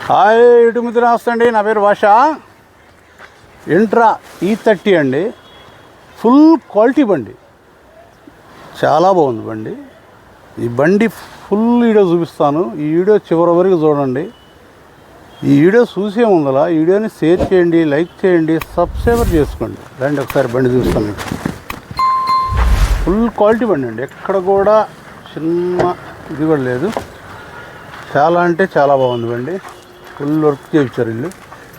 Hi YouTube మిత్రులు నమస్తే అండి. నా పేరు భాష. ఇంట్రా E30 అండి. ఫుల్ క్వాలిటీ బండి, చాలా బాగుంది బండి. ఈ బండి ఫుల్ వీడియో చూపిస్తాను. ఈ వీడియో చివరి వరకు చూడండి. ఈ వీడియో చూసే ముందల ఈ వీడియోని షేర్ చేయండి, లైక్ చేయండి, సబ్స్క్రైబర్ చేసుకోండి. రండి ఒకసారి బండి చూస్తాను. ఫుల్ క్వాలిటీ బండి అండి, ఎక్కడ కూడా చిన్న ఇది కూడా లేదు. చాలా అంటే చాలా బాగుంది బండి. ఫుల్ వర్క్ చేయించారు ఇల్లు,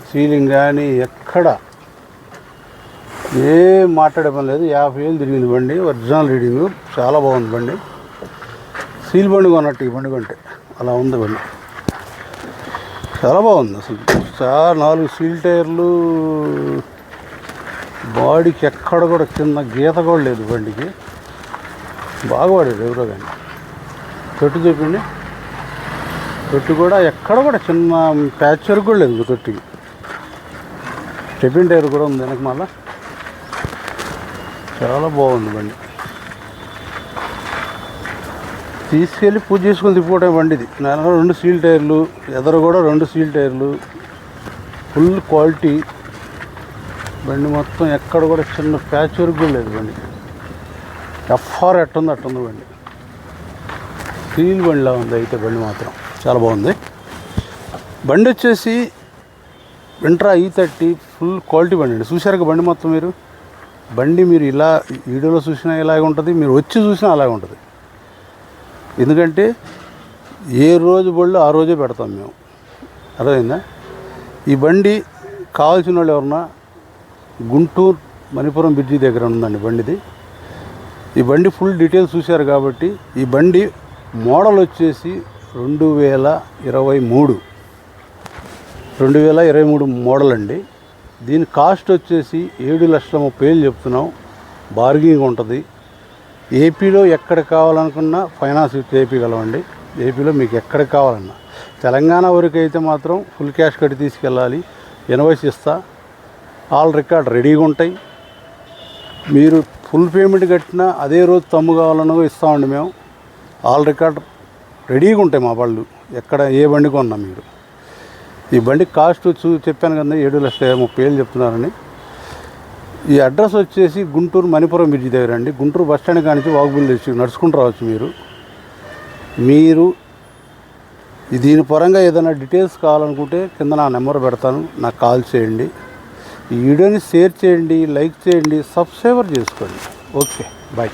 సీలింగ్ కానీ ఎక్కడ ఏం మాట్లాడే పని లేదు. 50,000 తిరిగింది బండి, ఒరిజినల్ రీడింగు. చాలా బాగుంది బండి. సీల్ బండి కొన్నట్టు ఈ బండి కొంటే అలా ఉంది బండి. చాలా బాగుంది అసలు. చాలా 4 సీల్ టైర్లు, బాడీకి ఎక్కడ కూడా చిన్న గీత కూడా లేదు బండికి. బాగా పడేది ఎవరో కానీ. తొట్టి చూపండి, తొట్టి కూడా ఎక్కడ కూడా చిన్న ప్యాచ్ వరకు కూడా లేదు తొట్టికి. స్టెపిన్ టైర్ కూడా ఉంది వెనక. మళ్ళా చాలా బాగుంది బండి. తీసుకెళ్ళి పూజ చేసుకొని తిప్పుకోవటం బండిది. నేను 2 సీల్ టైర్లు, ఎదరు కూడా 2 సీల్ టైర్లు, ఫుల్ క్వాలిటీ బండి. మొత్తం ఎక్కడ కూడా చిన్న ప్యాచ్ వరకు కూడా లేదు బండి. ఎఫ్ఆర్ ఎట్టుంది అట్టుంది బండి. సీల్ బండిలా ఉంది అయితే బండి మాత్రం చాలా బాగుంది. బండి వచ్చేసి ఇంట్రా E30 ఫుల్ క్వాలిటీ బండి అండి. చూశారు బండి మొత్తం మీరు. బండి మీరు ఇలా వీడియోలో చూసినా ఇలాగే ఉంటుంది, మీరు వచ్చి చూసినా అలాగే ఉంటుంది. ఎందుకంటే ఏ రోజు బళ్ళు ఆ రోజే పెడతాం మేము. అర్థమైందా? ఈ బండి కావాల్సిన వాళ్ళు ఎవరన్నా గుంటూరు మణిపురం బ్రిడ్జి దగ్గర ఉందండి బండిది. ఈ బండి ఫుల్ డీటెయిల్స్ చూశారు కాబట్టి. ఈ బండి మోడల్ వచ్చేసి 2023 మోడల్ అండి. దీని కాస్ట్ వచ్చేసి 7,30,000 చెప్తున్నాం. బార్గింగ్ ఉంటుంది. ఏపీలో ఎక్కడ కావాలనుకున్నా ఫైనాన్స్ చేయించగలమండి. ఏపీలో మీకు ఎక్కడ కావాలన్నా. తెలంగాణ వరకు అయితే మాత్రం ఫుల్ క్యాష్ కట్టి తీసుకెళ్ళాలి. ఇన్వాయిస్ ఇస్తా, ఆల్ రికార్డ్ రెడీగా ఉంటాయి. మీరు ఫుల్ పేమెంట్ కట్టినా అదే రోజు తమ్ము కావాలన్నా ఇస్తామండి మేము. ఆల్ రికార్డ్ రెడీగా ఉంటాయి మా వాళ్ళు. ఎక్కడ ఏ బండి కొన్నా మీరు. ఈ బండి కాస్ట్ చెప్పాను కదా 7,30,000 చెప్తున్నారని. ఈ అడ్రస్ వచ్చేసి గుంటూరు మణిపురం బ్రిడ్జి దగ్గర అండి. గుంటూరు బస్ స్టాండ్ కానించి వాకబుల్ తెచ్చి నడుచుకుంటూ రావచ్చు మీరు. దీని పరంగా ఏదైనా డీటెయిల్స్ కావాలనుకుంటే కింద నా నెంబర్ పెడతాను, నాకు కాల్ చేయండి. ఈ వీడియోని షేర్ చేయండి, లైక్ చేయండి, సబ్స్క్రైబర్ చేసుకోండి. Okay, bye.